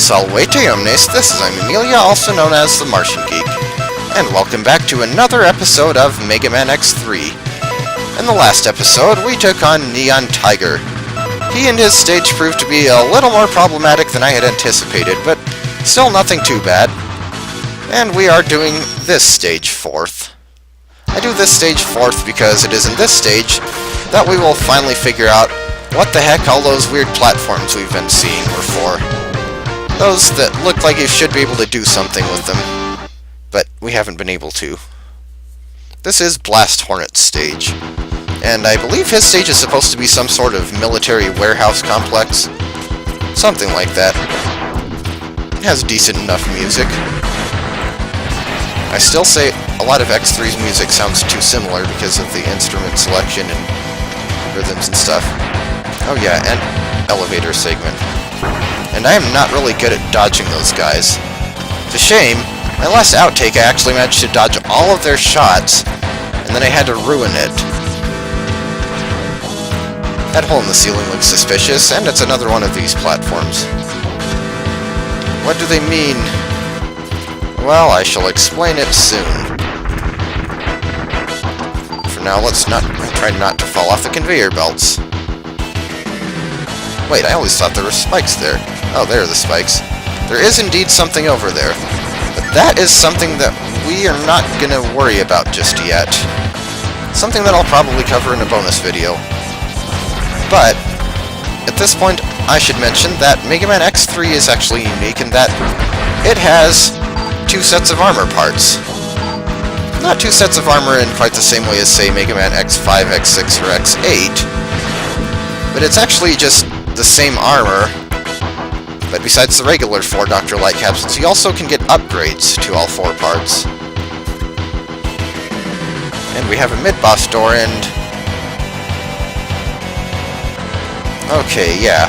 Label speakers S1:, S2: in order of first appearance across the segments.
S1: Salvete omnes, this is Amelia, also known as TheMartianGeek, and welcome back to another episode of Mega Man X3. In the last episode, we took on Neon Tiger. He and his stage proved to be a little more problematic than I had anticipated, but still nothing too bad. And we are doing this stage fourth. I do this stage fourth because it is in this stage that we will finally figure out what the heck all those weird platforms we've been seeing were for. Those that look like you should be able to do something with them, but we haven't been able to. This is Blast Hornet's stage, and I believe his stage is supposed to be some sort of military warehouse complex. Something like that. It has decent enough music. I still say a lot of X3's music sounds too similar because of the instrument selection and rhythms and stuff. Oh yeah, and elevator segment. And I am not really good at dodging those guys. It's a shame. My last outtake I actually managed to dodge all of their shots, and then I had to ruin it. That hole in the ceiling looks suspicious, and it's another one of these platforms. What do they mean? Well, I shall explain it soon. For now, let's try not to fall off the conveyor belts. Wait, I always thought there were spikes there. Oh, there are the spikes. There is indeed something over there. But that is something that we are not gonna worry about just yet. Something that I'll probably cover in a bonus video. But, at this point, I should mention that Mega Man X3 is actually unique in that it has two sets of armor parts. Not two sets of armor in quite the same way as, say, Mega Man X5, X6, or X8, but it's actually just the same armor, but besides the regular 4 Dr. Light capsules, you also can get upgrades to all 4 parts. And we have a mid-boss door, and... okay, yeah.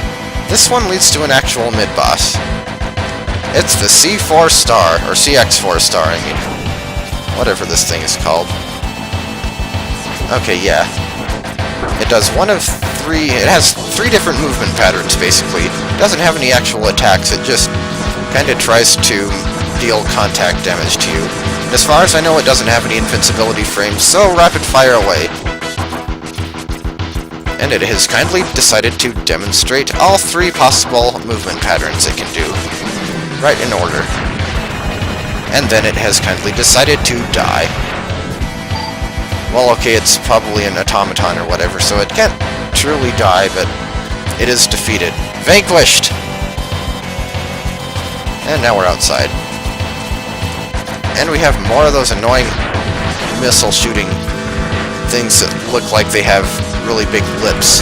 S1: This one leads to an actual mid-boss. It's the C4 star, or CX4 star, I mean. Whatever this thing is called. Okay, yeah. It does one of 3... it has 3 different movement patterns, basically. It doesn't have any actual attacks, it just kinda tries to deal contact damage to you. And as far as I know, it doesn't have any invincibility frames, so rapid fire away. And it has kindly decided to demonstrate all 3 possible movement patterns it can do. Right in order. And then it has kindly decided to die. Well, okay, it's probably an automaton or whatever, so it can't truly die, but it is defeated. Vanquished! And now we're outside. And we have more of those annoying missile shooting things that look like they have really big lips.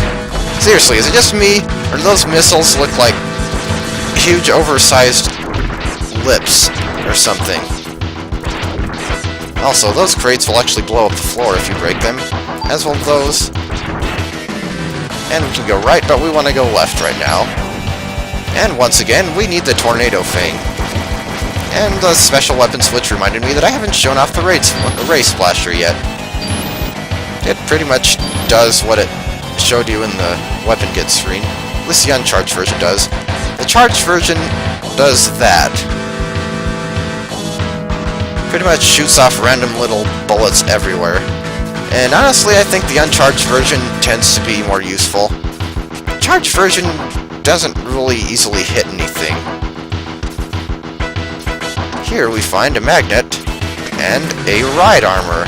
S1: Seriously, is it just me, or do those missiles look like huge oversized lips or something? Also, those crates will actually blow up the floor if you break them, as will those. And we can go right, but we want to go left right now. And once again, we need the Tornado Fang. And the special weapon switch reminded me that I haven't shown off the Ray Splasher yet. It pretty much does what it showed you in the weapon get screen. At least the uncharged version does. The charged version does that. Pretty much shoots off random little bullets everywhere. And honestly, I think the uncharged version tends to be more useful. The charged version doesn't really easily hit anything. Here we find a magnet and a ride armor.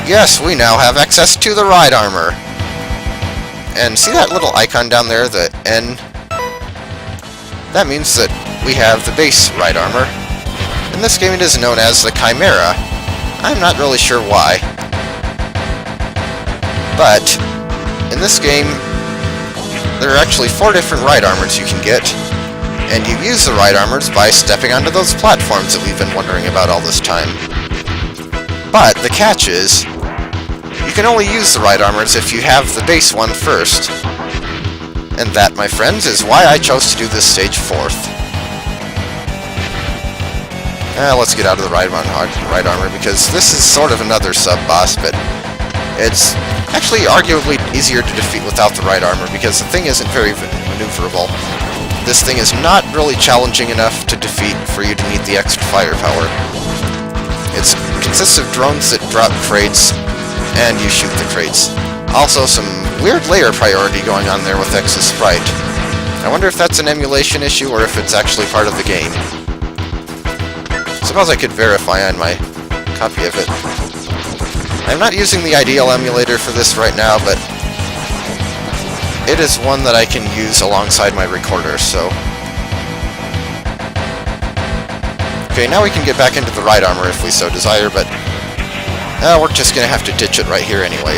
S1: Yes, we now have access to the ride armor. And see that little icon down there, the N? That means that we have the base ride armor. In this game it is known as the Chimera. I'm not really sure why. But, in this game, there are actually 4 different ride armors you can get. And you use the ride armors by stepping onto those platforms that we've been wondering about all this time. But, the catch is, you can only use the ride armors if you have the base one first. And that, my friends, is why I chose to do this stage 4th. Let's get out of the ride armor, because this is sort of another sub-boss, but it's actually arguably easier to defeat without the ride armor, because the thing isn't very maneuverable. this thing is not really challenging enough to defeat for you to need the extra firepower. It consists of drones that drop crates, and you shoot the crates. Also, some weird layer priority going on there with X's sprite. I wonder if that's an emulation issue or if it's actually part of the game. Suppose I could verify on my copy of it. I'm not using the ideal emulator for this right now, but it is one that I can use alongside my recorder, so... Okay, now we can get back into the ride armor if we so desire, but we're just gonna have to ditch it right here anyway.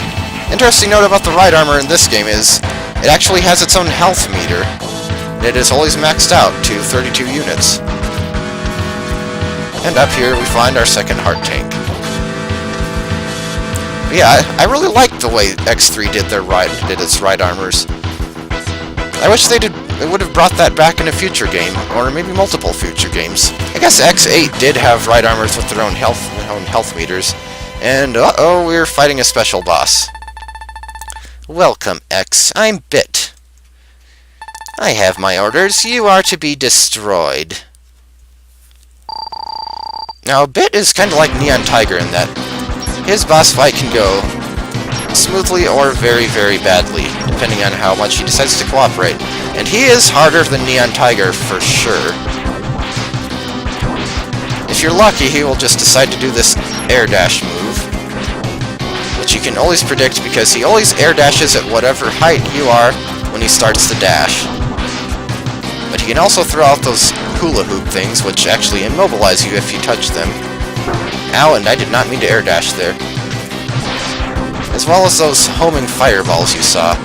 S1: Interesting note about the ride armor in this game is it actually has its own health meter. It is always maxed out to 32 units. And up here we find our second heart tank. But yeah, I really liked the way X3 did its ride armors. I wish they would have brought that back in a future game, or maybe multiple future games. I guess X8 did have ride armors with their own health meters. And uh-oh, we're fighting a special boss. Welcome, X. I'm Bit. I have my orders. You are to be destroyed. Now, Bit is kind of like Neon Tiger in that his boss fight can go smoothly or very, very badly, depending on how much he decides to cooperate. And he is harder than Neon Tiger, for sure. If you're lucky, he will just decide to do this air dash move, which you can always predict because he always air dashes at whatever height you are when he starts the dash. But he can also throw out those hula hoop things, which actually immobilize you if you touch them. Ow, and I did not mean to air dash there. As well as those homing fireballs you saw.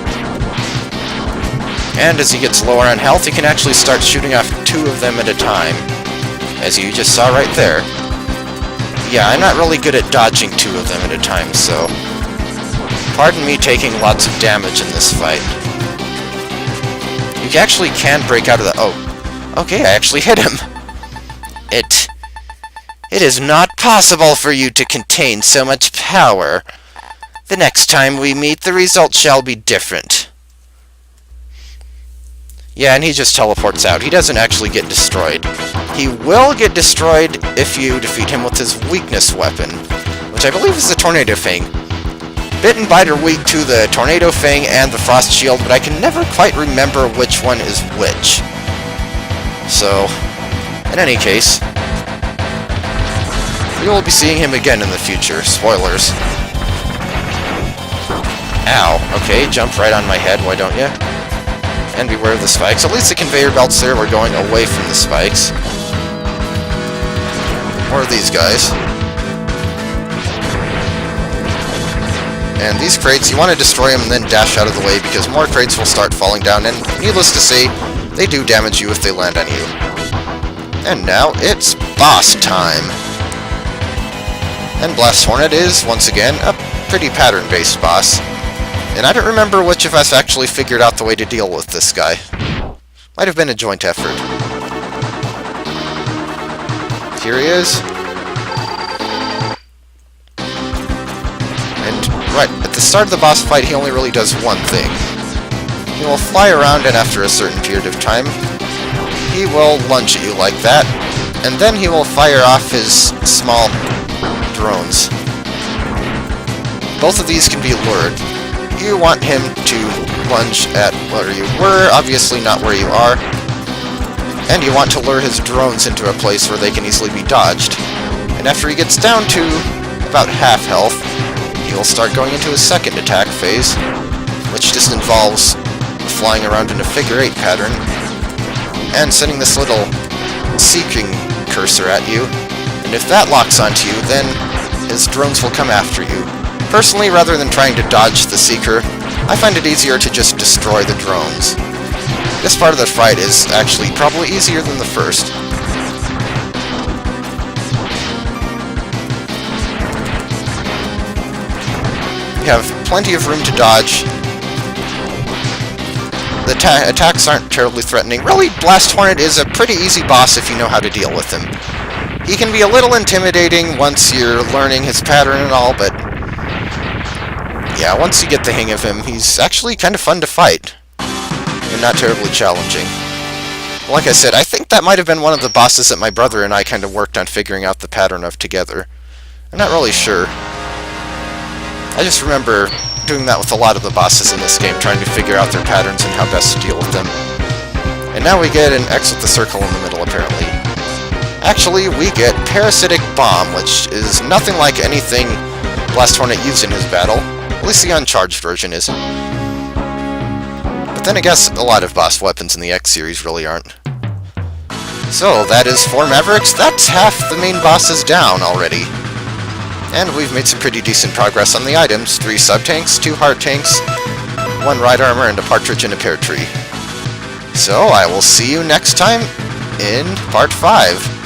S1: And as he gets lower on health, he can actually start shooting off 2 of them at a time, as you just saw right there. Yeah, I'm not really good at dodging 2 of them at a time, so pardon me taking lots of damage in this fight. You actually can break out of the... Oh, okay, I actually hit him. It is not possible for you to contain so much power. The next time we meet, the result shall be different. Yeah, and he just teleports out. He doesn't actually get destroyed. He will get destroyed if you defeat him with his weakness weapon, which I believe is the Tornado Fang. Bit and Bite are weak to the Tornado Fang and the Frost Shield, but I can never quite remember which one is which. So, in any case, we will be seeing him again in the future. Spoilers. Ow. Okay, jump right on my head, why don't you? And beware of the spikes. At least the conveyor belts there were going away from the spikes. More of these guys. And these crates, you want to destroy them and then dash out of the way because more crates will start falling down, and needless to say, they do damage you if they land on you. And now it's boss time! And Blast Hornet is, once again, a pretty pattern-based boss. And I don't remember which of us actually figured out the way to deal with this guy. Might have been a joint effort. Here he is. And right at the start of the boss fight, he only really does one thing. He will fly around, and after a certain period of time, he will lunge at you like that, and then he will fire off his small drones. Both of these can be lured. You want him to lunge at where you were, obviously not where you are, and you want to lure his drones into a place where they can easily be dodged. And after he gets down to about half health, he will start going into his second attack phase, which just involves flying around in a figure-8 pattern and sending this little seeking cursor at you. And if that locks onto you, then his drones will come after you. Personally, rather than trying to dodge the Seeker, I find it easier to just destroy the drones. This part of the fight is actually probably easier than the first. You have plenty of room to dodge. The attacks aren't terribly threatening. Really, Blast Hornet is a pretty easy boss if you know how to deal with him. He can be a little intimidating once you're learning his pattern and all, but yeah, once you get the hang of him, he's actually kind of fun to fight, and not terribly challenging. Like I said, I think that might have been one of the bosses that my brother and I kind of worked on figuring out the pattern of together. I'm not really sure. I just remember doing that with a lot of the bosses in this game, trying to figure out their patterns and how best to deal with them. And now we get an X with the circle in the middle, apparently. Actually, we get Parasitic Bomb, which is nothing like anything Blast Hornet used in his battle. At least the uncharged version isn't. But then I guess a lot of boss weapons in the X series really aren't. So, that is 4 Mavericks. That's half the main bosses down already. And we've made some pretty decent progress on the items. 3 sub-tanks, 2 heart tanks, 1 ride armor, and a partridge in a pear tree. So, I will see you next time in Part 5.